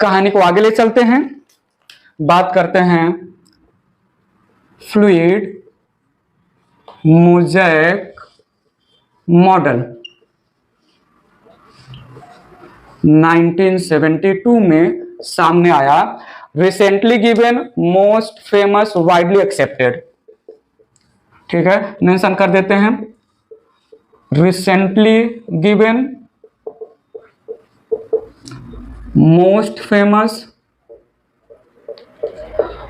कहानी को आगे ले चलते हैं, बात करते हैं फ्लूइड मोज़ेक मॉडल। 1972 में सामने आया, recently given, most famous, widely accepted. ठीक है, मेंशन कर देते हैं, recently given, most famous,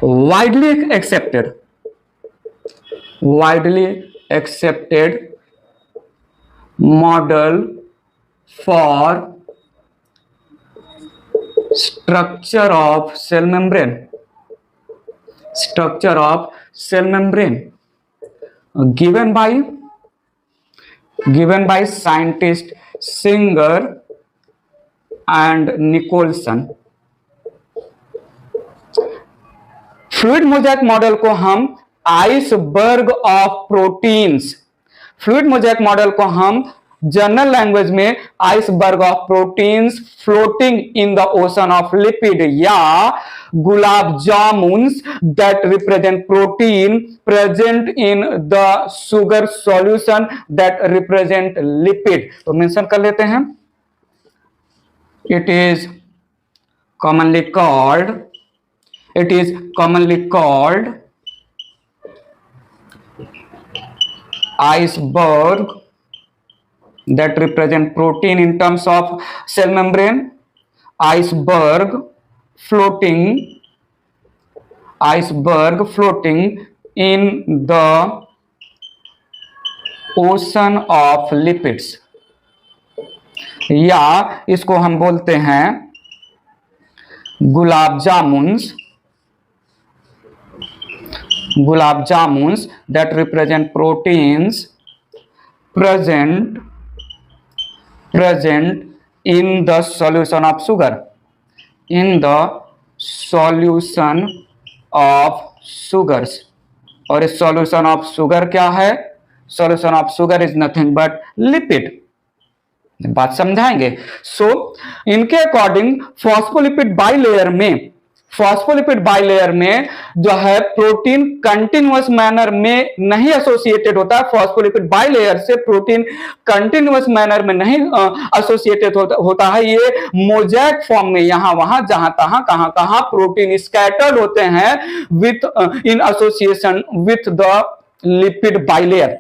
widely accepted, widely accepted model for structure of cell membrane, structure of cell membrane, given by scientist Singer and Nicholson। Fluid mosaic model को हम iceberg of proteins, fluid mosaic model को हम general language में iceberg of proteins floating in the ocean of lipid, या gulab jamuns that represent protein present in the sugar solution that represent lipid. तो mention कर लेते हैं, it is commonly called iceberg that represent protein in terms of cell membrane, iceberg floating in the ocean of lipids, या इसको हम बोलते हैं गुलाब jamuns that represent proteins present in the solution of sugar, in the solution of sugars। और इस solution of sugar क्या है? solution of sugar is nothing but lipid। बात समझाएंगे। सो इनके अकॉर्डिंग फॉस्फोलिपिड बाइलेयर में जो है प्रोटीन कंटिन्यूअस मैनर में नहीं एसोसिएटेड होता है, फॉस्फोलिपिड बाइलेयर से प्रोटीन कंटिन्यूअस मैनर में नहीं एसोसिएटेड होता है। ये मोज़ेक फॉर्म में यहां वहां जहां तहां कहां कहां प्रोटीन स्कैटर्ड होते हैं with in association with the lipid bilayer.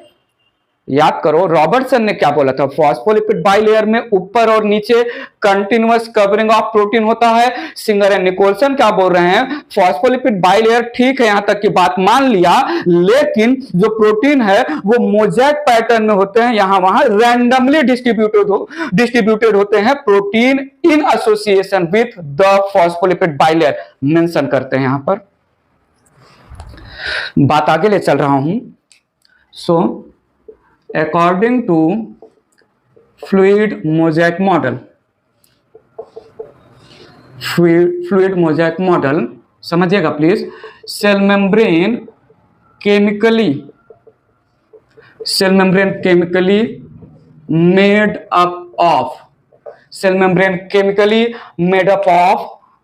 याद करो रॉबर्टसन ने क्या बोला था, फॉस्फोलिपिड बाइलेयर में ऊपर और नीचे कंटिन्यूअस कवरिंग ऑफ प्रोटीन होता है। सिंगर एंड निकोलसन क्या बोल रहे हैं, फॉस्फोलिपिड बाइलेयर ठीक है, यहां तक की बात मान लिया, लेकिन जो प्रोटीन है वो मोज़ेक पैटर्न में होते हैं, यहां वहां रैंडमली डिस्ट्रीब्यूटेड होते हैं protein in association with the phospholipid bilayer. Mention करते हैं यहां पर, बात आगे ले चल रहा हूं। So according to fluid mosaic model, समझिएगा please, cell membrane chemically made up of,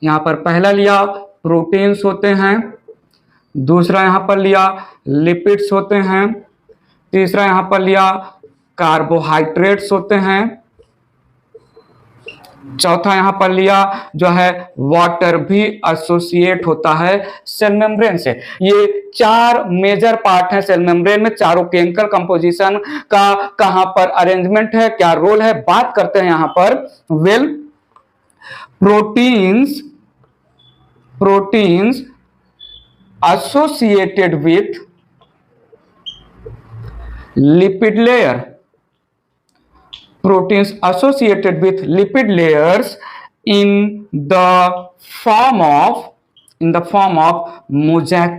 यहां पर पहला लिया प्रोटीन्स होते हैं, दूसरा यहां पर लिया लिपिड्स होते हैं, तीसरा यहां पर लिया कार्बोहाइड्रेट्स होते हैं, चौथा यहां पर लिया जो है वाटर भी एसोसिएट होता है सेल मेम्ब्रेन से। ये चार मेजर पार्ट हैं सेल मेम्ब्रेन में, चारों केमिकल कंपोजिशन का कहां पर अरेंजमेंट है, क्या रोल है, बात करते हैं यहां पर। Well, proteins associated with lipid layer, proteins associated with lipid layers in the form of mosaic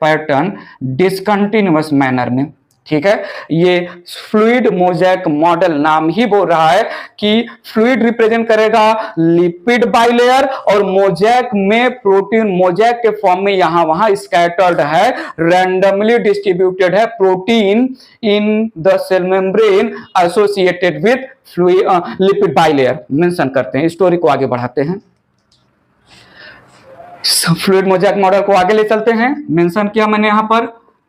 pattern, discontinuous manner में। ठीक है, ये फ्लूइड मोज़ेक मॉडल नाम ही बोल रहा है कि फ्लूइड रिप्रेजेंट करेगा लिपिड बाइलेयर और मोज़ेक में प्रोटीन मोज़ेक के फॉर्म में यहां वहां स्कैटर्ड है, रैंडमली डिस्ट्रीब्यूटेड है protein in the cell membrane associated with lipid bilayer mention करते हैं। स्टोरी को आगे बढ़ाते हैं, फ्लूइड मोज़ेक मॉडल को आगे ले चलते हैं। मेंशन किया मैंने यहां पर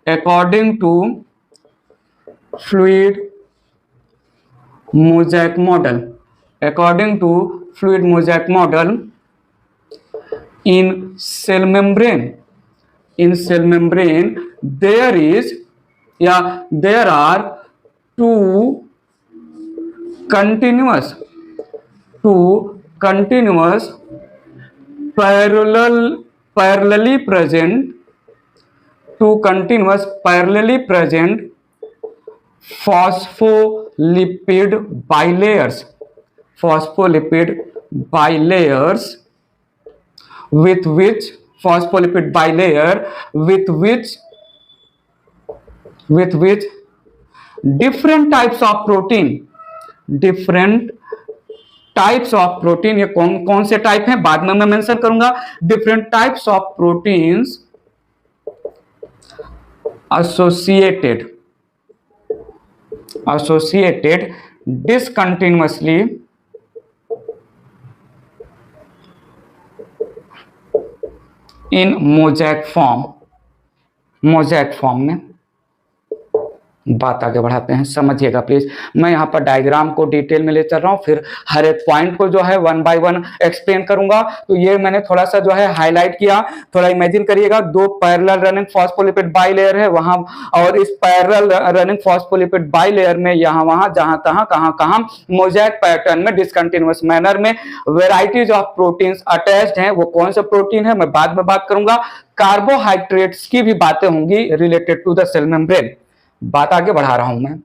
according to fluid mosaic model, according to fluid mosaic model in cell membrane there is there are two continuous parallelly present phospholipid bilayers with which different types of protein ये कौन से टाइप हैं बाद में मैं मेंशन करूंगा। Different types of proteins associated discontinuously in mosaic form में। बात आगे बढ़ाते हैं, समझिएगा प्लीज। मैं यहाँ पर डायग्राम को डिटेल में ले चल रहा हूँ, फिर हर एक पॉइंट को जो है वन बाय वन एक्सप्लेन करूंगा। तो ये मैंने थोड़ा सा जो है हाईलाइट किया। थोड़ा इमेजिन करिएगा, दो पैरेलल रनिंग फॉस्फोलिपिड बाइलेयर है वहां, और इस पैरेलल रनिंग फॉस्फोलिपिड बाइलेयर में यहाँ वहां जहां तहां कहां मोज़ेक पैटर्न में डिसकंटिन्यूअस मैनर में वेराइटीज ऑफ प्रोटीन्स अटैच्ड हैं। वो कौन सा प्रोटीन है मैं बाद में बात करूंगा। कार्बोहाइड्रेट्स की भी बातें होंगी related to the cell membrane. बात आगे बढ़ा रहा हूं, मैं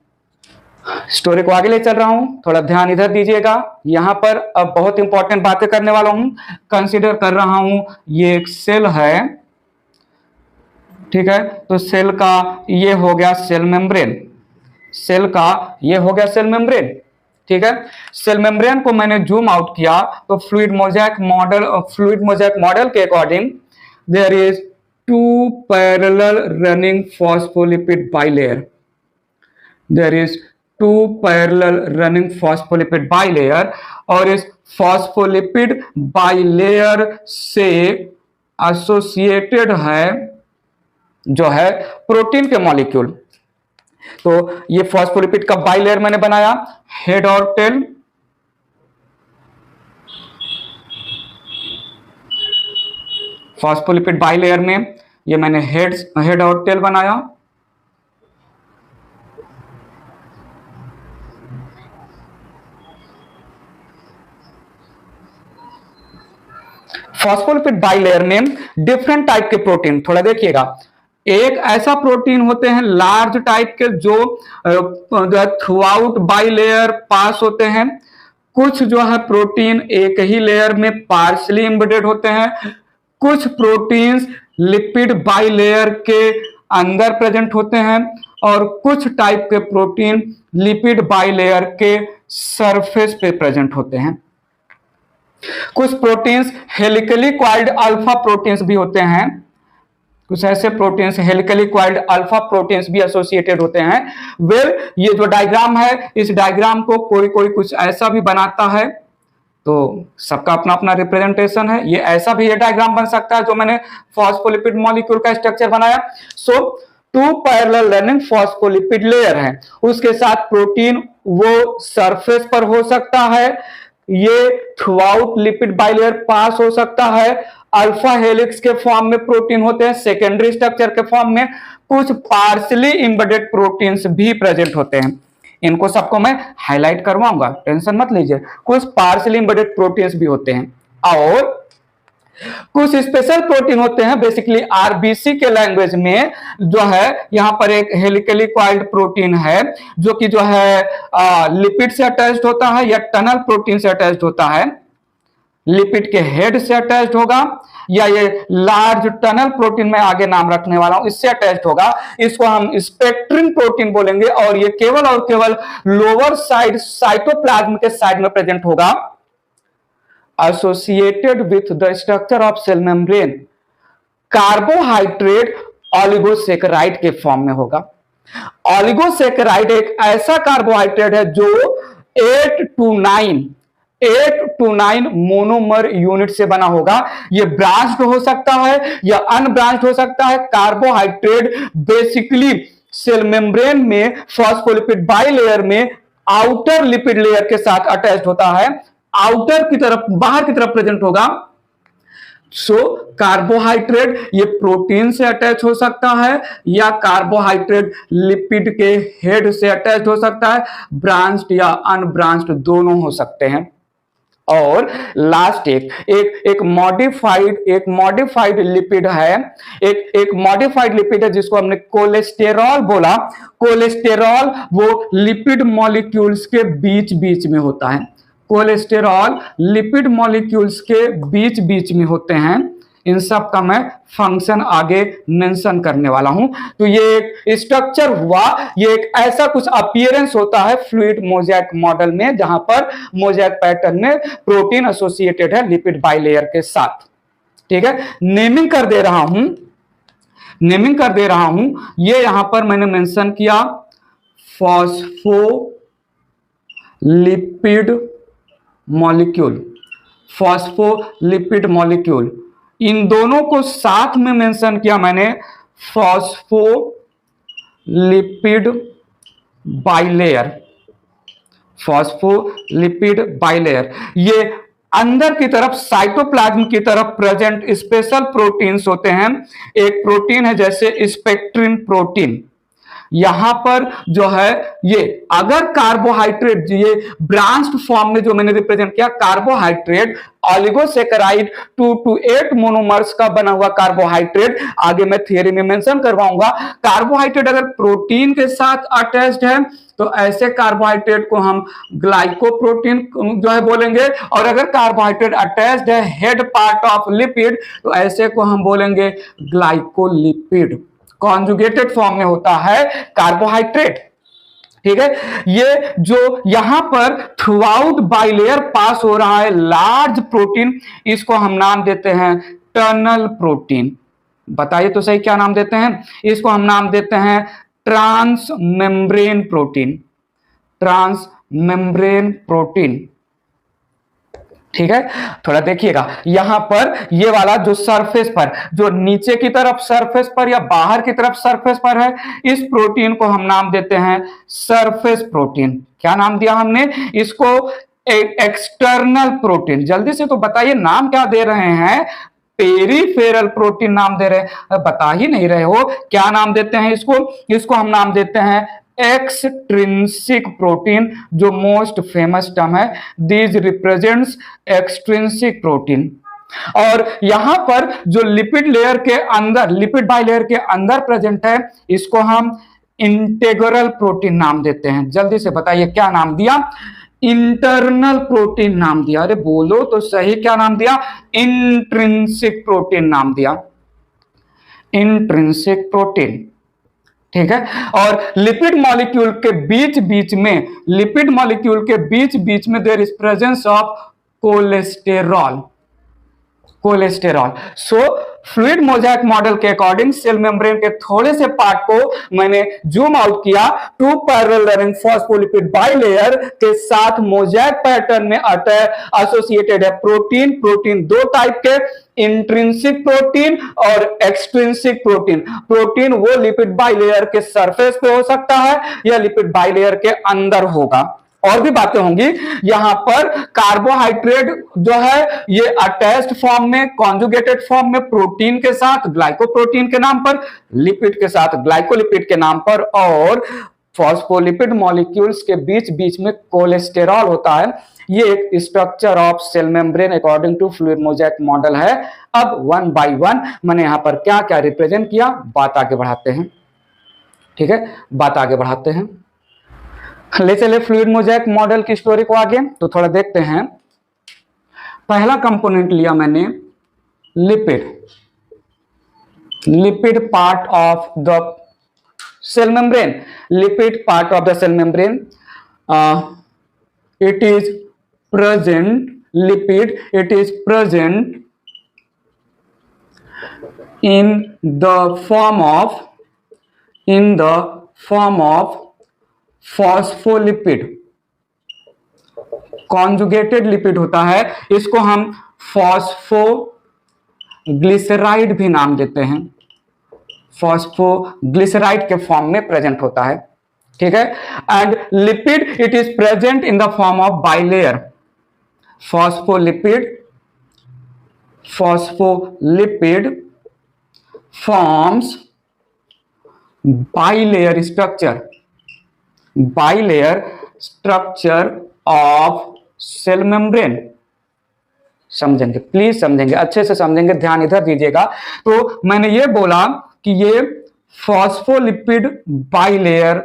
स्टोरी को आगे ले चल रहा हूं, थोड़ा ध्यान इधर दीजिएगा। यहां पर अब बहुत इंपॉर्टेंट बातें करने वाला हूं। कंसीडर कर रहा हूं ये एक सेल है, ठीक है। तो सेल का ये हो गया सेल मेम्ब्रेन, ठीक है। सेल मेम्ब्रेन को मैंने जूम आउट किया तो फ्लूइड मोज़ेक मॉडल के according there is two parallel running phospholipid bilayer. और इस फॉस्फोलिपिड बाइलेयर से एसोसिएटेड है जो है प्रोटीन के मॉलिक्यूल। तो ये फॉस्फोलिपिड का बाइलेयर मैंने बनाया, हेड और टेल। फॉस्फोलिपिड बाइलेयर में ये मैंने हेड और टेल बनाया। फॉस्फोलिपिड बाइलेयर में डिफरेंट टाइप के प्रोटीन, थोड़ा देखिएगा। एक ऐसा प्रोटीन होते हैं लार्ज टाइप के जो थ्रू आउट बाइलेयर पास होते हैं। कुछ जो है प्रोटीन एक ही लेयर में पार्शली एम्बेडेड होते हैं। कुछ प्रोटीन्स लिपिड बाइलेयर के अंदर प्रेजेंट होते हैं और कुछ टाइप के प्रोटीन लिपिड बाइलेयर के सरफेस पे प्रेजेंट होते हैं। कुछ proteins helically coiled alpha proteins भी होते हैं। कुछ ऐसे proteins helically coiled alpha proteins भी एसोसिएटेड होते हैं। वेल, ये जो डायग्राम है, इस डायग्राम को कोई कुछ ऐसा भी बनाता है, तो सबका अपना अपना रिप्रेजेंटेशन है। ये ऐसा भी ये डायग्राम बन सकता है जो मैंने फॉस्फोलिपिड मॉलिक्यूल का स्ट्रक्चर बनाया। So two parallel running phospholipid layer है, उसके साथ प्रोटीन वो सरफेस पर हो सकता है, ये थ्रू आउट लिपिड बाइलेयर पास हो सकता है। अल्फा हेलिक्स के फॉर्म में प्रोटीन होते हैं, सेकेंडरी स्ट्रक्चर के फॉर्म में कुछ पार्शली एम्बेडेड प्रोटीन्स भी प्रेजेंट होते हैं। इनको सबको मैं हाईलाइट करवाऊंगा, टेंशन मत लीजिए। कुछ पार्शली एम्बेडेड प्रोटीन्स भी होते हैं और कुछ स्पेशल प्रोटीन होते हैं। बेसिकली आरबीसी के लैंग्वेज में जो है यहां पर एक हेलिकली कॉइल्ड प्रोटीन है जो कि जो है लिपिड से अटैच्ड होता है या टनल प्रोटीन से अटैच्ड होता है। लिपिड के हेड से अटैच्ड होगा, या ये लार्ज टनल प्रोटीन में आगे नाम रखने वाला हूं इससे अटैच्ड होगा, इसको हम स्पेक्ट्रिन प्रोटीन बोलेंगे। और ये केवल और केवल लोअर साइड साइटोप्लाज्म के साइड में प्रेजेंट होगा, associated with the structure of cell membrane. Carbohydrate oligosaccharide के फॉर्म में होगा। ऑलिगोसेकेराइड एक ऐसा कार्बोहाइड्रेट है जो 8 to 9 मोनोमर यूनिट से बना होगा। यह ब्रांच्ड हो सकता है या अनब्रांच्ड हो सकता है। कार्बोहाइड्रेट बेसिकली सेल मेम्ब्रेन में फॉस्फोलिपिड बाइलेयर में आउटर लिपिड लेयर के साथ अटैच्ड होता है, आउटर की तरफ बाहर की तरफ प्रेजेंट होगा। कार्बोहाइड्रेट ये प्रोटीन से अटैच हो सकता है या कार्बोहाइड्रेट लिपिड के हेड से अटैच हो सकता है, ब्रांच्ड या अनब्रांच्ड दोनों हो सकते हैं। और लास्ट एक मॉडिफाइड लिपिड है, एक मॉडिफाइड लिपिड है जिसको हमने कोलेस्टेरॉल बोला। कोलेस्टेरॉल वो लिपिड मॉलिक्यूल्स के बीच बीच में होता है। कोलेस्टेरॉल लिपिड मॉलिक्यूल्स के बीच बीच में होते हैं। इन सब का मैं फंक्शन आगे मेंशन करने वाला हूं। तो ये एक स्ट्रक्चर हुआ, ये एक ऐसा कुछ अपीयरेंस होता है फ्लूइड मोज़ेक मॉडल में जहां पर मोज़ेक पैटर्न में प्रोटीन एसोसिएटेड है लिपिड बाइलेयर के साथ। ठीक है, नेमिंग कर दे रहा हूं। ये यहां पर मैंने मेंशन किया फॉस्फोलिपिड मॉलिक्यूल, इन दोनों को साथ में मेंशन किया मैंने, फॉस्फोलिपिड बाइलेयर। ये अंदर की तरफ साइटोप्लाज्म की तरफ प्रेजेंट स्पेशल प्रोटीन्स होते हैं। एक प्रोटीन है जैसे स्पेक्ट्रिन प्रोटीन, यहां पर जो है ये अगर कार्बोहाइड्रेट, ये ब्रांच्ड फॉर्म में जो मैंने रिप्रेजेंट किया, कार्बोहाइड्रेट ऑलिगोसेकेराइड 2 to 8 मोनोमर्स का बना हुआ कार्बोहाइड्रेट, आगे मैं थियरी में मेंशन करवाऊंगा। कार्बोहाइड्रेट अगर प्रोटीन के साथ अटैच्ड है तो ऐसे कार्बोहाइड्रेट को हम ग्लाइकोप्रोटीन जो है बोलेंगे, और अगर कार्बोहाइड्रेट अटैच्ड है हेड पार्ट ऑफ लिपिड तो ऐसे को हम बोलेंगे ग्लाइकोलिपिड। कॉन्जुगेटेड फॉर्म में होता है कार्बोहाइड्रेट। ठीक है, ये जो यहां पर थ्रूआउट बाइलेयर पास हो रहा है लार्ज प्रोटीन, इसको हम नाम देते हैं टनल प्रोटीन। बताइए तो सही, क्या नाम देते हैं इसको? हम नाम देते हैं ट्रांस मेम्ब्रेन प्रोटीन। ठीक है, थोड़ा देखिएगा यहां पर ये वाला जो सरफेस पर, जो नीचे की तरफ सरफेस पर या बाहर की तरफ सरफेस पर है, इस प्रोटीन को हम नाम देते हैं सरफेस प्रोटीन। क्या नाम दिया हमने इसको? External protein. जल्दी से तो बताइए नाम क्या दे रहे हैं? पेरिफेरल प्रोटीन नाम दे रहे हैं, बता ही नहीं रहे हो क्या नाम देते हैं इसको हम नाम देते हैं एक्सट्रिंसिक प्रोटीन, जो मोस्ट फेमस टर्म है। This represents extrinsic protein. और यहां पर जो लिपिड लेयर के अंदर, लिपिड बाइलेयर के अंदर प्रेजेंट है, इसको हम इंटेग्रल प्रोटीन नाम देते हैं। जल्दी से बताइए क्या नाम दिया? इंटरनल प्रोटीन नाम दिया। अरे बोलो तो सही, क्या नाम दिया? इंट्रिंसिक प्रोटीन नाम दिया, इंट्रिंसिक प्रोटीन। ठीक है, और लिपिड मॉलिक्यूल के बीच बीच में there is presence of cholesterol. So fluid mosaic model के अकॉर्डिंग सेल मेम्ब्रेन के थोड़े से पार्ट को मैंने जूम आउट किया। 2 पैरेलल रनिंग फॉस्फोलिपिड बाइलेयर के साथ मोज़ेक पैटर्न में एसोसिएटेड है प्रोटीन 2 टाइप के, इंट्रिंसिक प्रोटीन और एक्सट्रिंसिक प्रोटीन वो लिपिड बाइलेयर के सरफेस पे हो सकता है या लिपिड बाइलेयर के अंदर होगा। और भी बातें होंगी। यहां पर कार्बोहाइड्रेट जो है ये अटैच्ड फॉर्म में, कॉन्जुगेटेड फॉर्म में प्रोटीन के साथ ग्लाइकोप्रोटीन के नाम पर, लिपिड के साथ ग्लाइकोलिपिड के नाम पर, और फॉस्फोलिपिड मॉलिक्यूल्स के बीच बीच में कोलेस्टेरॉल होता है। ये एक structure of cell membrane according to fluid mosaic model है। अब 1 by 1 मैंने यहां पर क्या क्या रिप्रेजेंट किया, बात आगे बढ़ाते हैं। ठीक है, बात आगे बढ़ाते हैं, ले चले फ्लूइड मोज़ेक मॉडल की स्टोरी को आगे। तो थोड़ा देखते हैं। पहला कंपोनेंट लिया मैंने lipid, lipid part of the cell membrane, lipid part of the cell membrane, it is present, lipid, it is present in the form of phospholipid, conjugated lipid होता है, इसको हम फॉस्फोग्लिसराइड भी नाम देते हैं, फॉस्फोग्लिसराइड के फॉर्म में प्रेजेंट होता है, ठीक है। And lipid it is present in the form of bilayer, phospholipid forms bilayer structure of cell membrane. समझेंगे, प्लीज समझेंगे, अच्छे से समझेंगे, ध्यान इधर दीजिएगा। तो मैंने ये बोला कि ये फॉस्फोलिपिड बाइलेयर,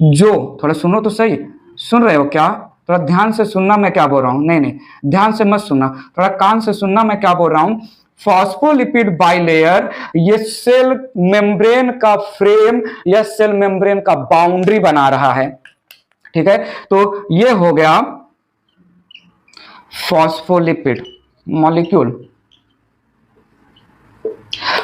जो थोड़ा सुनो तो सही, सुन रहे हो क्या? थोड़ा ध्यान से सुनना मैं क्या बोल रहा हूं। नहीं ध्यान से मत सुनना, थोड़ा कान से सुनना मैं क्या बोल रहा हूं। फॉस्फोलिपिड बाइलेयर ये सेल मेम्ब्रेन का फ्रेम या सेल मेम्ब्रेन का बाउंड्री बना रहा है, ठीक है। तो ये हो गया फॉस्फोलिपिड मॉलिक्यूल।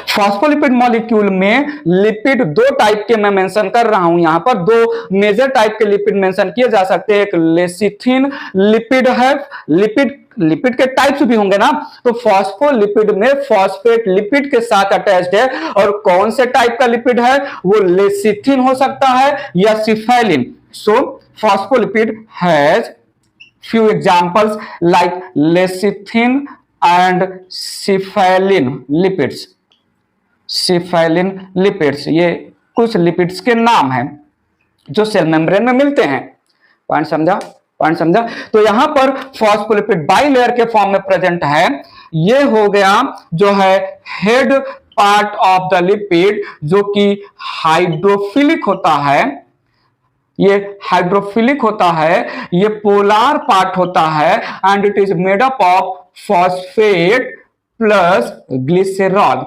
फॉस्फोलिपिड मॉलिक्यूल में लिपिड दो टाइप के मैं मेंशन कर रहा हूं, यहां पर दो मेजर टाइप के लिपिड मेंशन किए जा सकते हैं। एक लेसिथिन लिपिड है, लिपिड के टाइप्स भी होंगे ना, तो फॉस्फोलिपिड में फॉस्फेट लिपिड के साथ अटैच्ड है, और कौन से टाइप का लिपिड है वो लेसिथिन हो सकता है या cephaeline. So phospholipid has few examples like lecithin and cephalin lipids, cephalin lipids ये कुछ लिपिड्स के नाम हैं जो सेल मेम्ब्रेन में मिलते हैं। पॉइंट समझा? तो यहां पर फॉस्फोलिपिड बाइलेयर के फॉर्म में प्रेजेंट है। ये हो गया जो है head part of the lipid, जो कि हाइड्रोफिलिक होता है, ये हाइड्रोफिलिक होता है, ये पोलार पार्ट होता है, and it is made up of phosphate plus glycerol.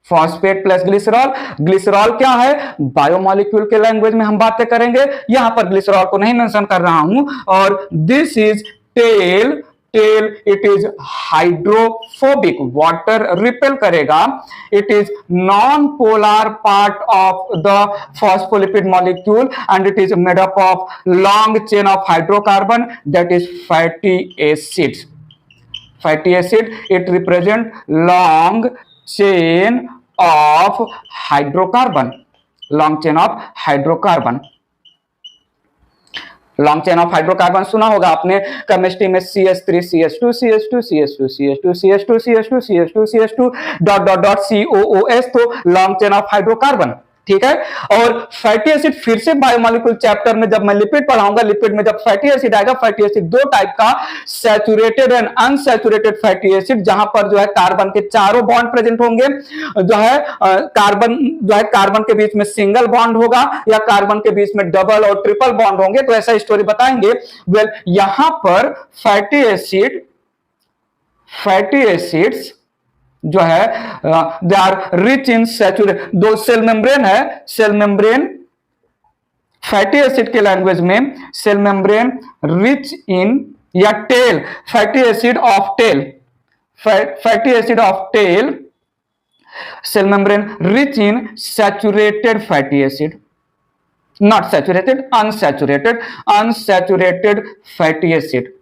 Phosphate plus glycerol, glycerol क्या है बायोमोलिक्यूल के लैंग्वेज में हम बातें करेंगे, यहां पर ग्लिसरॉल को नहीं मेंशन कर रहा हूं। और this is tail it is hydrophobic, water repel करेगा। It is non polar part of the phospholipid molecule and it is made up of long chain of hydrocarbon, that is fatty acids. Fatty acid it represent long chain of hydrocarbon, long chain of hydrocarbon. Long chain of hydrocarbon सुना होगा आपने chemistry में, CH3 CH2 CH2 CH2 CH2 CH2 CH2 CH2 CH2 dot dot dot COOS, तो long chain of hydrocarbon, ठीक है। और fatty acid फिर से बायोमोलिक्यूल चैप्टर में जब मैं लिपिड पढ़ाऊंगा, लिपिड में जब फैटी एसिड आएगा, फैटी एसिड दो टाइप का, saturated and unsaturated fatty acid, जहां पर जो है कार्बन के चारों बॉन्ड प्रेजेंट होंगे, जो है कार्बन के बीच में सिंगल बॉन्ड होगा या कार्बन के बीच में डबल और ट्रिपल बॉन्ड होंगे, तो ऐसा स्टोरी बताएंगे। वेल यहां पर फैटी एसिड्स जो है they are rich in saturate, दो सेल मेम्ब्रेन है, सेल मेम्ब्रेन फैटी एसिड के लैंग्वेज में सेल मेम्ब्रेन रिच इन या tail, fatty acid of tail, fatty acid of tail, cell membrane rich in saturated fatty acid, not saturated, unsaturated fatty acid.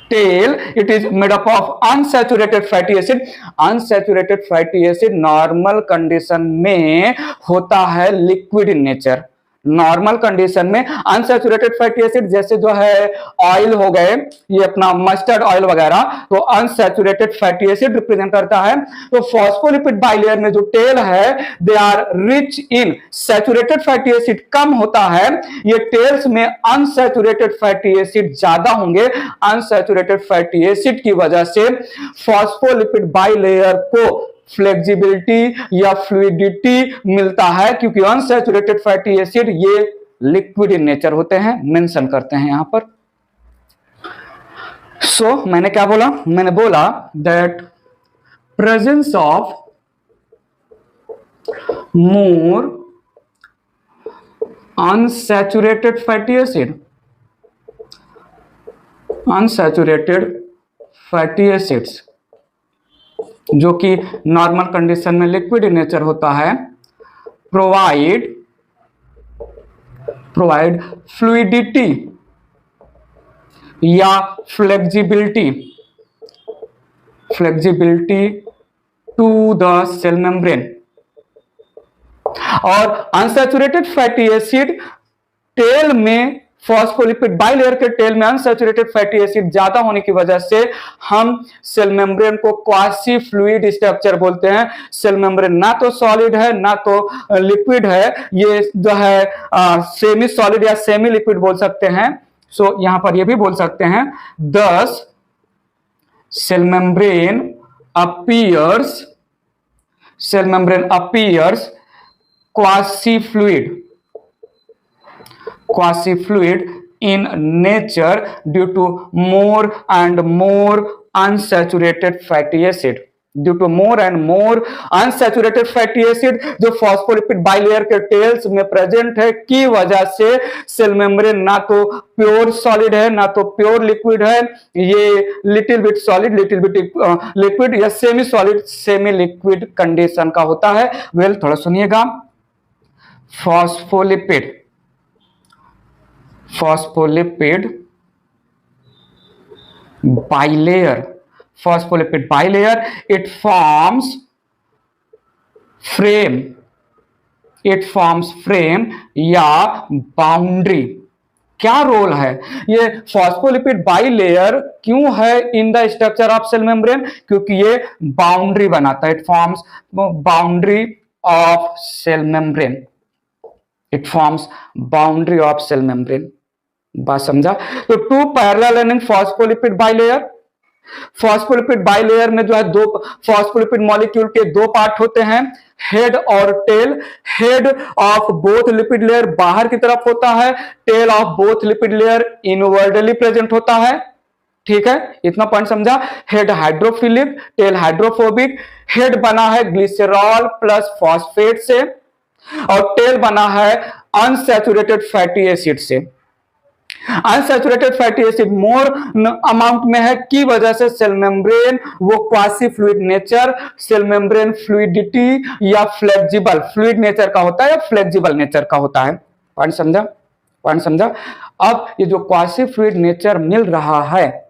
Tail it is made up of unsaturated fatty acid, unsaturated fatty acid normal condition में होता है liquid in nature. Normal condition में unsaturated fatty acid जैसे जो है oil हो गए, ये अपना मस्टर्ड ऑयल वगैरह, तो अनसैचुरेटेड फैटी एसिड रिप्रेजेंट करता है। तो फॉस्फोलिपिड बाइलेयर में जो टेल है they are rich in saturated fatty acid कम होता है, ये टेल्स में अनसैचुरेटेड फैटी एसिड ज्यादा होंगे। अनसैचुरेटेड फैटी एसिड की वजह से फॉस्फोलिपिड बाइलेयर को फ्लेक्सिबिलिटी या फ्लूइडिटी मिलता है, क्योंकि अनसैचुरेटेड फैटी एसिड ये लिक्विड इन नेचर होते हैं, मेंशन करते हैं यहां पर। सो मैंने क्या बोला, मैंने बोला that presence of more unsaturated fatty acid, unsaturated fatty acids जो कि नॉर्मल कंडीशन में लिक्विड इन नेचर होता है, प्रोवाइड फ्लूइडिटी या flexibility to the cell membrane. और अनसैचुरेटेड फैटी एसिड टेल में, फॉस्फोलिपिड बाइलेयर के टेल में अनसैचुरेटेड फैटी एसिड ज्यादा होने की वजह से हम सेल मेम्ब्रेन को क्वासी फ्लूइड स्ट्रक्चर बोलते हैं। सेल मेम्ब्रेन ना तो सॉलिड है ना तो लिक्विड है, ये जो है सेमी सॉलिड या सेमी लिक्विड बोल सकते हैं। सो यहां पर ये भी बोल सकते हैं, thus cell membrane appears quasi fluid in nature due to more and more unsaturated fatty acid, जो फॉस्फोलिपिड बाइलेयर के टेल्स में प्रेजेंट है की वजह से सेल मेम्ब्रेन ना तो प्योर सॉलिड है ना तो प्योर लिक्विड है, ये little bit solid little bit liquid या semi solid semi liquid condition का होता है। वेल थोड़ा सुनिएगा, phospholipid bilayer, it forms frame या बाउंड्री। क्या रोल है ये फॉस्फोलिपिड बाइलेयर क्यों है in the structure of cell membrane? क्योंकि ये बाउंड्री बनाता है, it forms boundary of cell membrane, बात समझा? तो two parallel running phospholipid bilayer में जो है दो फॉस्फोलिपिड मॉलिक्यूल के दो पार्ट होते हैं, हेड और tail. Head of both lipid layer बाहर की तरफ होता है, tail of both lipid layer inwardly present होता है। ठीक है, इतना पॉइंट समझा? Head hydrophilic, tail hydrophobic. Head बना है ग्लिसरॉल प्लस फॉस्फेट से और टेल बना है अनसैचुरेटेड फैटी एसिड से। Unsaturated fatty acid more amount में है की वजह से सेल मेम्ब्रेन वो quasi fluid nature, cell membrane fluidity या फ्लेक्सिबल फ्लूइड नेचर का होता है या फ्लेक्सिबल नेचर का होता है। पॉइंट समझा? अब ये जो क्वासी फ्लूइड नेचर मिल रहा है,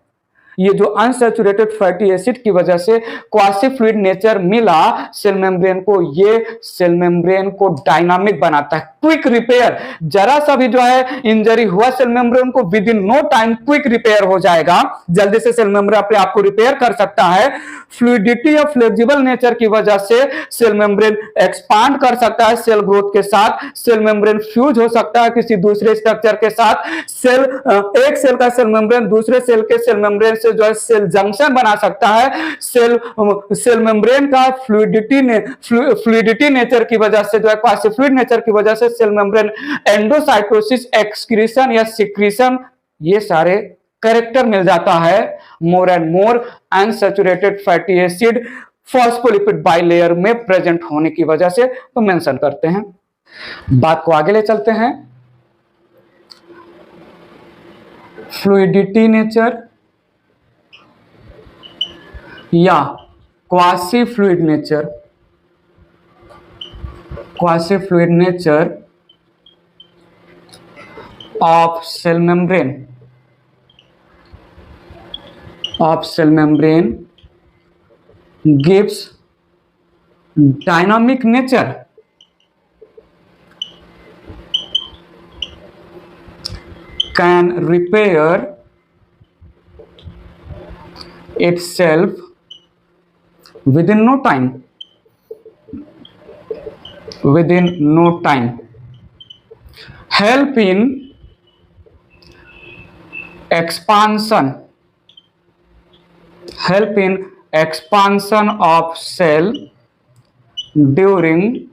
ये जो अनसैचुरेटेड फैटी एसिड की वजह से क्वासी फ्लूइड नेचर मिला सेल मेम्ब्रेन को, ये सेल मेम्ब्रेन को डायनामिक बनाता है, क्विक रिपेयर। जरा सा भी जो है इंजरी हुआ सेल मेम्ब्रेन को within no time quick repair हो जाएगा, जल्दी से सेल मेम्ब्रेन अपने आप को रिपेयर कर सकता है। फ्लूइडिटी या फ्लेक्सिबल नेचर की वजह से सेल मेम्ब्रेन एक्सपांड कर सकता है सेल ग्रोथ के साथ, सेल मेम्ब्रेन फ्यूज हो सकता है किसी दूसरे स्ट्रक्चर के साथ, एक सेल का सेल मेम्ब्रेन दूसरे सेल के सेल मेम्ब्रेन से जो है सेल जंक्शन बना सकता है। सेल मेम्ब्रेन का फ्लूइडिटी नेचर की वजह से जो है क्वासी फ्लूइड नेचर की वजह से सेल मेम्ब्रेन एंडोसाइटोसिस, एक्सक्रीशन या सिक्रीशन, ये सारे कैरेक्टर मिल जाता है more and more unsaturated fatty acid phospholipid bilayer में प्रेजेंट होने की वजह से। तो मेंशन करते हैं, बात को आगे ले चलते हैं। फ्लूइडिटी नेचर या quasi fluid nature of cell membrane gives dynamic nature, can repair itself within no time, help in expansion of cell during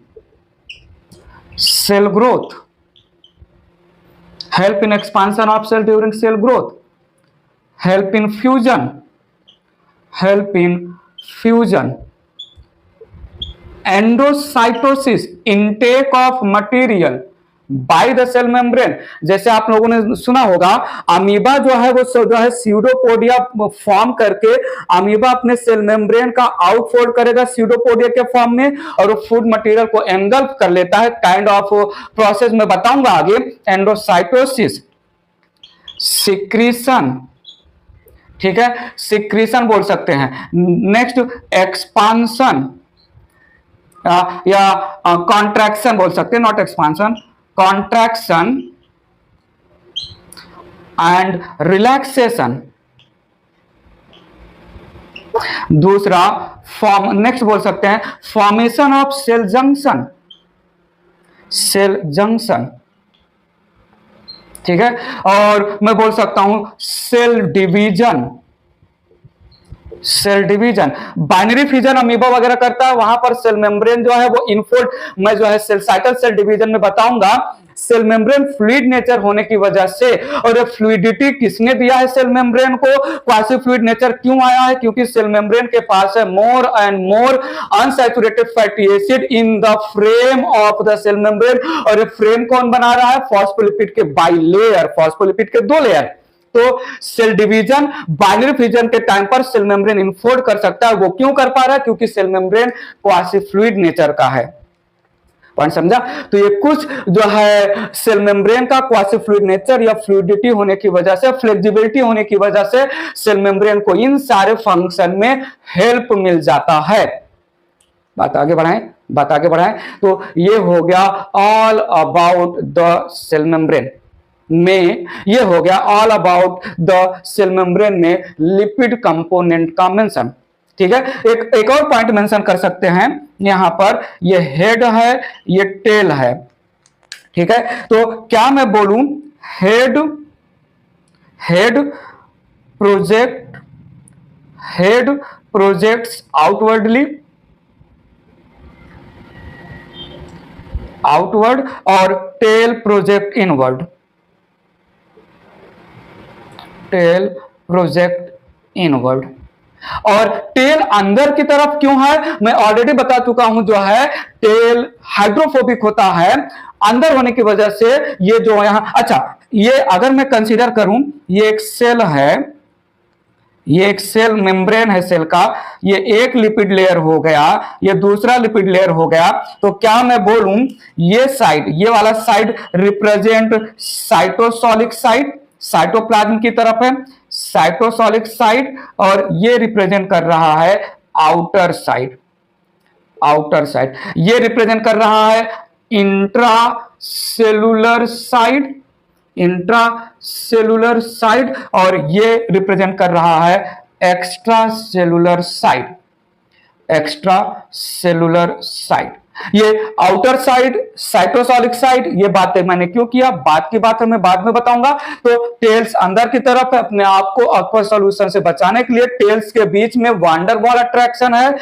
cell growth, help in expansion of cell during cell growth, help in fusion, help in fusion, endocytosis, intake of material by the cell membrane. जैसे आप लोगों ने सुना होगा, amoeba जो है वो जो है स्यूडोपोडिया फॉर्म करके अमीबा अपने सेल मेम्ब्रेन का आउटफोल्ड करेगा स्यूडोपोडिया के फॉर्म में, और वो फूड मटेरियल को एंगल्फ कर लेता है। काइंड ऑफ प्रोसेस में बताऊंगा आगे। एंडोसाइटोसिस, सिक्रीशन, ठीक है, सिक्रीशन बोल सकते हैं। नेक्स्ट एक्सपांशन या कॉन्ट्रैक्शन बोल सकते हैं, not expansion, contraction and relaxation. दूसरा फॉर्म, नेक्स्ट बोल सकते हैं formation of cell junction, cell junction, ठीक है। और मैं बोल सकता हूं cell division, cell division, binary fission amoeba वगैरह करता है, वहां पर सेल मेम्ब्रेन जो है वो इनफोल्ड, मैं जो है सेल साइकिल सेल डिवीजन में बताऊंगा। सेल मेम्ब्रेन फ्लूइड नेचर होने की वजह से, और ये फ्लूइडिटी किसने दिया है सेल मेम्ब्रेन को, क्वासी फ्लूइड नेचर क्यों आया है, क्योंकि सेल मेम्ब्रेन के पास है more and more unsaturated fatty acid in the frame of the cell membrane. और ये फ्रेम कौन बना रहा है, फॉस्फोलिपिड के बाइलेयर, फॉस्फोलिपिड के 2 लेयर। तो सेल डिवीजन बाइनरी फिजन के टाइम पर सेल मेम्ब्रेन इनफोल्ड कर सकता है। वो क्यों कर पा रहा है, क्योंकि cell membrane quasi fluid nature का है। पॉइंट समझा। तो ये कुछ जो है सेल मेम्ब्रेन का क्वासी फ्लूइड नेचर या फ्लूइडिटी होने की वजह से, फ्लेक्सिबिलिटी होने की वजह से सेल मेम्ब्रेन को इन सारे फंक्शन में हेल्प मिल जाता है। बात आगे बढ़ाएं, बात आगे बढ़ाएं। तो ये हो गया all about the cell membrane में, ये हो गया all about the cell membrane में लिपिड कंपोनेंट का मेंशन, ठीक है। एक और पॉइंट मेंशन कर सकते हैं यहां पर, ये हेड है, ये टेल है, ठीक है। तो क्या मैं बोलूं, head, head project, head projects outwardly, outward, और tail project inward, tail project inward. और टेल अंदर की तरफ क्यों है, मैं ऑलरेडी बता चुका हूं, जो है टेल हाइड्रोफोबिक होता है, अंदर होने की वजह से ये जो यहां, अच्छा ये अगर मैं कंसीडर करूं, ये एक सेल है, ये एक सेल मेम्ब्रेन है सेल का, ये एक लिपिड लेयर हो गया, ये दूसरा लिपिड लेयर हो गया। तो क्या मैं बोलूं, ये साइड, ये वाला side represent cytosolic side, cytoplasm की तरफ है साइटोसोलिक साइड, और ये रिप्रेजेंट कर रहा है आउटर साइड, आउटर साइड। ये रिप्रेजेंट कर रहा है intra cellular side, intra cellular side, और ये रिप्रेजेंट कर रहा है extra cellular side, extra cellular side. ये आउटर साइड, साइटोसोलिक साइड, ये बातें मैंने क्यों किया, बात की बात है, मैं बाद में बताऊंगा। तो टेल्स अंदर की तरफ है, अपने आप को एक्वस सॉल्यूशन से बचाने के लिए टेल्स के बीच में वांडरवॉल अट्रैक्शन है,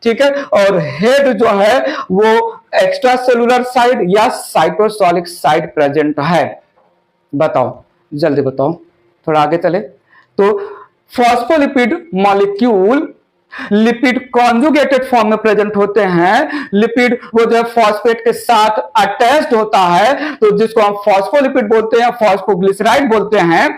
ठीक है। और हेड जो है वो एक्स्ट्रा सेलुलर साइड या साइटोसोलिक साइड प्रेजेंट है। बताओ, जल्दी बताओ, थोड़ा आगे चले। तो phospholipid molecule lipid conjugated form में प्रेजेंट होते हैं। लिपिड वो जो है फॉस्फेट के साथ अटैच्ड होता है, तो जिसको हम फॉस्फोलिपिड बोलते हैं, फॉस्फोग्लिसराइड बोलते हैं।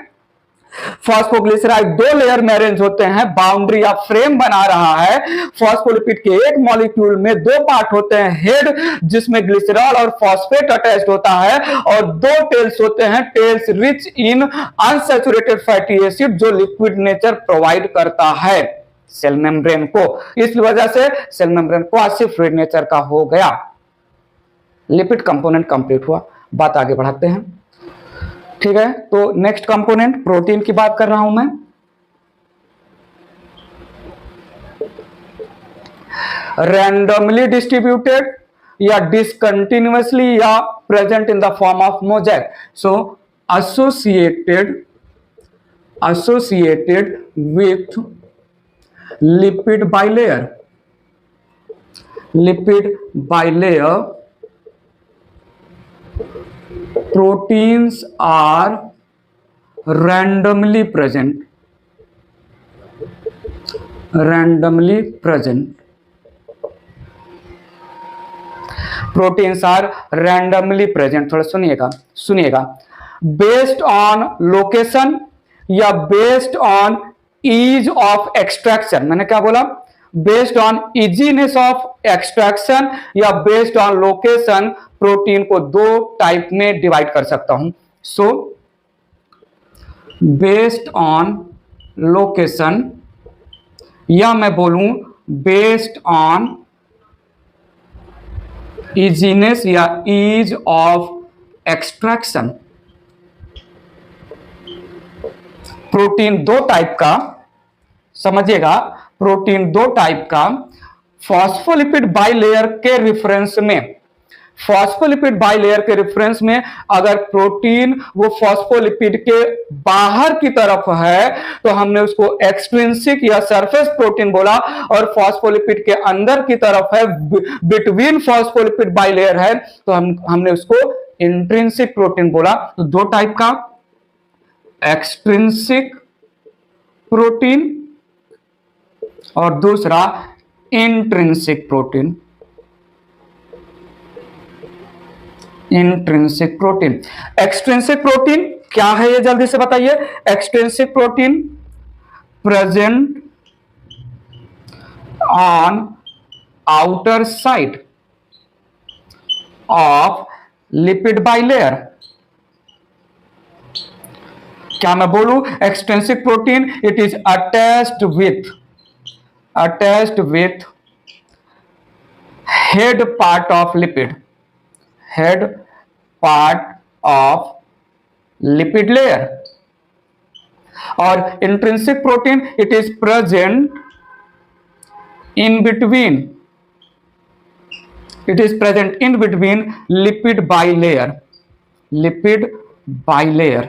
फॉस्फोग्लिसराइड 2 लेयर में अरेंज होते हैं, बाउंड्री या फ्रेम बना रहा है। फॉस्फोलिपिड के एक मॉलिक्यूल में 2 पार्ट होते हैं, हेड जिसमें ग्लिसरॉल और फॉस्फेट अटैच्ड होता है, और 2 टेल्स होते हैं, tails rich in unsaturated fatty acid, जो लिक्विड नेचर प्रोवाइड करता है सेल मेम्ब्रेन को। इस वजह से cell membrane quasi fluid nature का हो गया। लिपिड कंपोनेंट कंप्लीट हुआ, बात आगे बढ़ाते हैं, ठीक है। तो नेक्स्ट कंपोनेंट प्रोटीन की बात कर रहा हूं मैं। रैंडमली डिस्ट्रीब्यूटेड या डिसकंटिन्यूअसली या present in the form of mosaic. So associated with lipid bilayer, lipid bilayer proteins are randomly present, randomly present. Proteins are randomly present. थोड़ा सुनिएगा बेस्ड ऑन लोकेशन या based on ease of extraction. मैंने क्या बोला? Based on easiness of extraction या based on location protein को दो type में डिवाइड कर सकता हूं. सो बेस्ड ऑन लोकेशन या मैं बोलूं बेस्ड ऑन इजीनेस या ईज ऑफ एक्सट्रैक्शन. प्रोटीन दो टाइप का, समझिएगा, प्रोटीन दो टाइप का फॉस्फोलिपिड बाइलेयर के रेफरेंस में, फॉस्फोलिपिड बाइलेयर के रेफरेंस में अगर प्रोटीन वो फॉस्फोलिपिड के बाहर की तरफ है तो हमने उसको एक्सट्रिंसिक या सरफेस प्रोटीन बोला, और फॉस्फोलिपिड के अंदर की तरफ है, बिटवीन फॉस्फोलिपिड बाइलेयर है, तो हमने उसको इंट्रिंसिक प्रोटीन बोला. तो दो टाइप का, एक्सट्रिंसिक प्रोटीन और दूसरा intrinsic protein. Intrinsic protein. Extrinsic protein क्या है ये जल्दी से बताइए. Extrinsic protein present on outer side of lipid bilayer. क्या मैं बोलूं? Extrinsic protein it is attached with head part of lipid, head part of lipid layer. और intrinsic protein it is present in between, it is present in between lipid bilayer, lipid bilayer.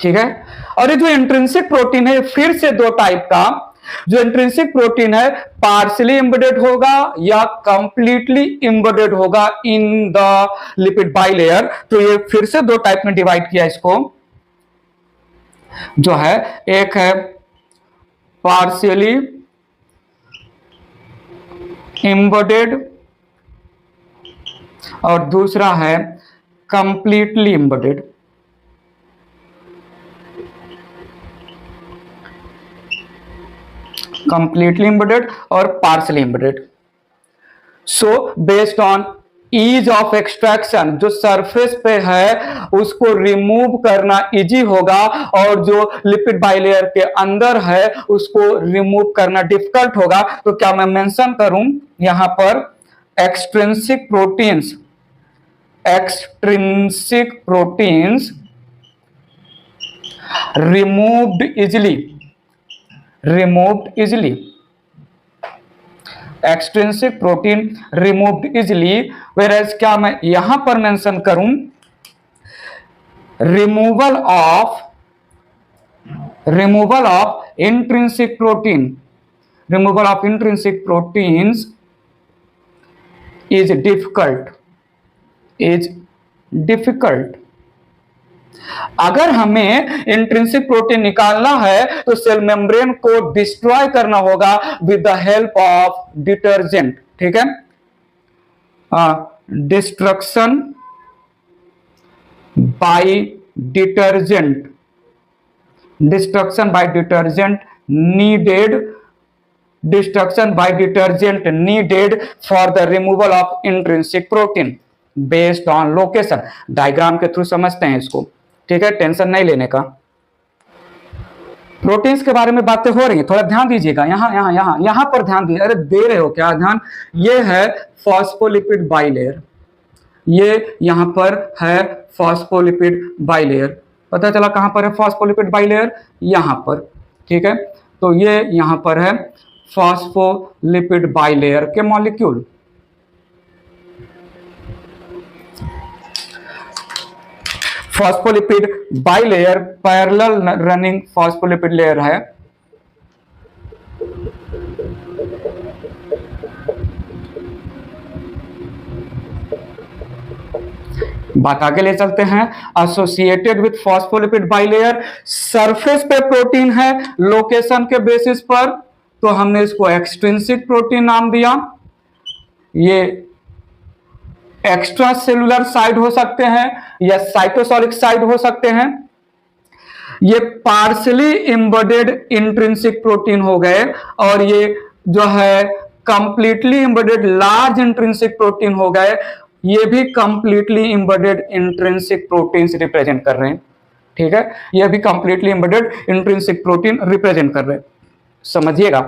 ठीक है. और ये जो intrinsic protein है फिर से दो टाइप का. जो इंट्रिंसिक प्रोटीन है पार्शियली एम्बेडेड होगा या कंप्लीटली एम्बेडेड होगा इन द लिपिड बाइलेयर. तो ये फिर से दो टाइप में डिवाइड किया इसको, जो है एक है पार्शियली एम्बेडेड और दूसरा है कंप्लीटली एम्बेडेड. कंप्लीटली एम्बेडेड और partially embedded. So based on ease of extraction, जो सरफेस पे है उसको रिमूव करना इजी होगा और जो लिपिड बाइलेयर के अंदर है उसको रिमूव करना डिफिकल्ट होगा. तो क्या मैं मेंशन करूं यहां पर extrinsic proteins, extrinsic proteins removed easily, removed easily, extrinsic protein removed easily. whereas क्या मैं यहां पर मेंशन करूं removal of intrinsic protein, removal of intrinsic proteins is difficult. अगर हमें इंट्रिंसिक प्रोटीन निकालना है तो सेल मेम्ब्रेन को डिस्ट्रॉय करना होगा with the help of detergent. ठीक है. Destruction by detergent, destruction by detergent needed, destruction by detergent needed for the removal of intrinsic protein based on location. Diagram के through समझते हैं इसको. ठीक है, टेंशन नहीं लेने का. प्रोटीन्स के बारे में बातें हो रही हैं, थोड़ा ध्यान दीजिएगा. यहां पर ध्यान दीजिए. अरे दे रहे हो क्या ध्यान? ये है फॉस्फोलिपिड बाइलेयर, ये यहां पर है फॉस्फोलिपिड बाइलेयर. पता चला कहां पर है फॉस्फोलिपिड बाइलेयर? यहां पर. ठीक है. तो ये यहां पर है फॉस्फोलिपिड बाइलेयर के molecule. Phospholipid bilayer parallel running phospholipid layer है. बात आगे ले चलते हैं. Associated with phospholipid bilayer, surface पे प्रोटीन है लोकेशन के बेसिस पर, तो हमने इसको एक्सट्रिंसिक प्रोटीन नाम दिया। ये एक्स्ट्रा सेलुलर साइड हो सकते हैं या साइटोसोलिक साइड हो सकते हैं। ये पार्शली एम्बेडेड इंट्रिंसिक प्रोटीन हो गए, और ये जो है completely embedded large intrinsic protein हो गए। ये भी कंप्लीटली एम्बेडेड इंट्रिंसिक प्रोटीन से रिप्रेजेंट कर रहे हैं। ठीक है, ये भी completely embedded intrinsic protein represent कर रहे हैं, समझिएगा।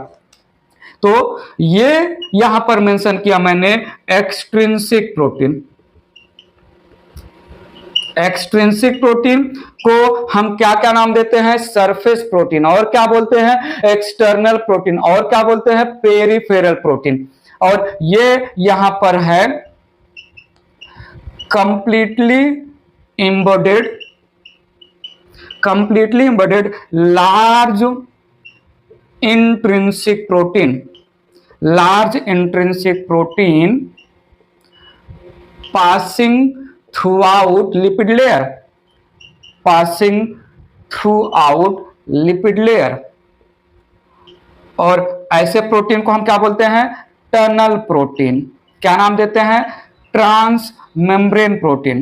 तो ये यहां पर मेंशन किया मैंने एक्सट्रिंसिक प्रोटीन। एक्सट्रिंसिक प्रोटीन को हम क्या क्या नाम देते हैं? सरफेस प्रोटीन, और क्या बोलते हैं? एक्सटर्नल प्रोटीन, और क्या बोलते हैं? Peripheral protein. और ये यहां पर है completely embedded large intrinsic protein. Large intrinsic protein passing throughout lipid layer, passing throughout lipid layer. और ऐसे प्रोटीन को हम क्या बोलते हैं? Tunnel protein. क्या नाम देते हैं? Transmembrane protein.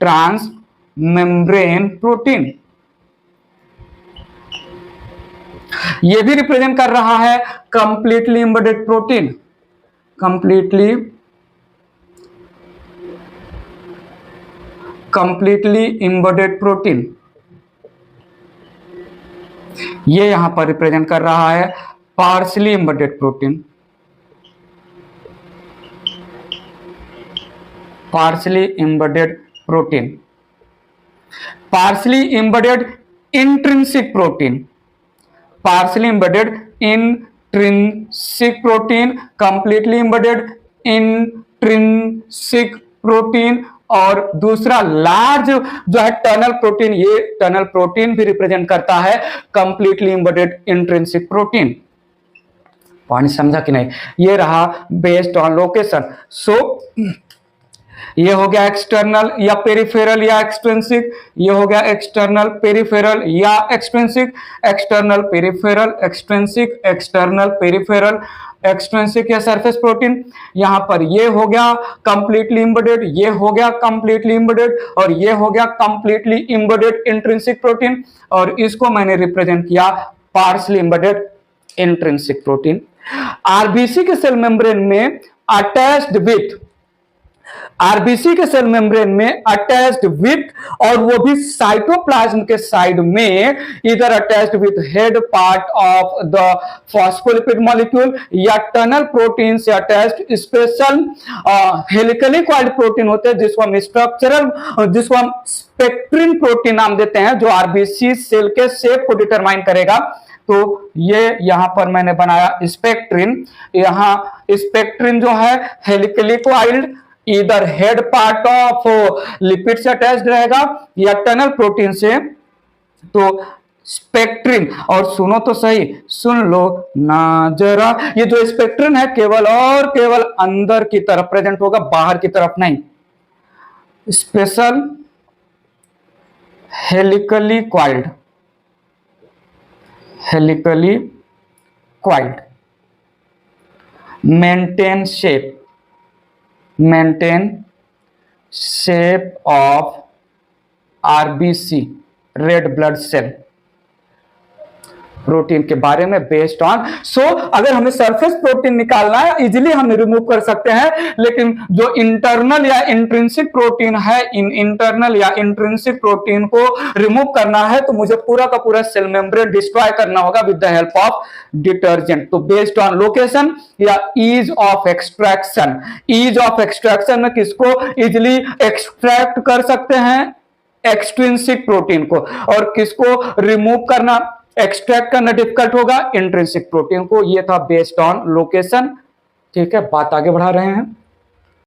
Transmembrane protein. ये भी रिप्रेजेंट कर रहा है completely embedded protein. Completely embedded protein ये यहां पर रिप्रेजेंट कर रहा है partially embedded protein. Partially embedded protein, partially embedded intrinsic protein, partially embedded intrinsic protein, completely embedded intrinsic protein, और दूसरा लार्ज जो है टनल प्रोटीन। ये टनल प्रोटीन भी रिप्रेजेंट करता है completely embedded intrinsic protein. Point समझा कि नहीं? ये रहा बेस्ड ऑन लोकेशन। सो ये हो गया एक्सटर्नल या पेरिफेरल या एक्सट्रिंसिक, ये हो गया एक्सटर्नल पेरिफेरल या extrinsic, external peripheral extrinsic, external peripheral extrinsic या सरफेस प्रोटीन। यहां पर ये हो गया कंप्लीटली एम्बेडेड, ये हो गया कंप्लीटली एम्बेडेड, और ये हो गया कंप्लीटली एम्बेडेड इंट्रिंसिक प्रोटीन, और इसको मैंने रिप्रेजेंट किया partially embedded intrinsic protein. RBC के सेल मेम्ब्रेन में अटैच्ड विथ, आरबीसी के सेल मेम्ब्रेन में अटैच्ड विथ, और वो भी साइटोप्लाज्म के साइड में, इधर attached with head part of the phospholipid molecule या टनल प्रोटीन से attached special helically coiled protein होते हैं, जिसको हम स्ट्रक्चरल, जिसको हम स्पेक्ट्रिन प्रोटीन नाम देते हैं, जो आरबीसी सेल के शेप को डिटरमाइन करेगा। तो ये यहां पर मैंने बनाया स्पेक्ट्रिन। यहां स्पेक्ट्रिन जो है हेलिकली कॉइल्ड, इधर हेड पार्ट ऑफ लिपिड से अटैच्ड रहेगा या टनल प्रोटीन से। तो स्पेक्ट्रिन, और सुनो तो सही, सुन लो ना जरा, ये जो स्पेक्ट्रिन है केवल और केवल अंदर की तरफ प्रेजेंट होगा, बाहर की तरफ नहीं। Special helically coiled, helically coiled, maintain shape of RBC red blood cell protein के बारे में बेस्ड ऑन। सो अगर हमें सरफेस प्रोटीन निकालना है, इजीली हम रिमूव कर सकते हैं, लेकिन जो इंटरनल या इंट्रिंसिक प्रोटीन है, इंटरनल या इंट्रिंसिक प्रोटीन को रिमूव करना है तो मुझे पूरा का पूरा सेल मेम्ब्रेन डिस्ट्रॉय करना होगा with the help of detergent. तो बेस्ड ऑन लोकेशन या ease of extraction, ease of extraction में किसको इजिली एक्सट्रैक्ट कर सकते हैं? एक्सट्रिंसिक प्रोटीन को। और किसको रिमूव करना, एक्सट्रैक्ट करना डिफिकल्ट होगा? इंट्रिंसिक प्रोटीन को। ये था बेस्ड ऑन लोकेशन। ठीक है, बात आगे बढ़ा रहे हैं।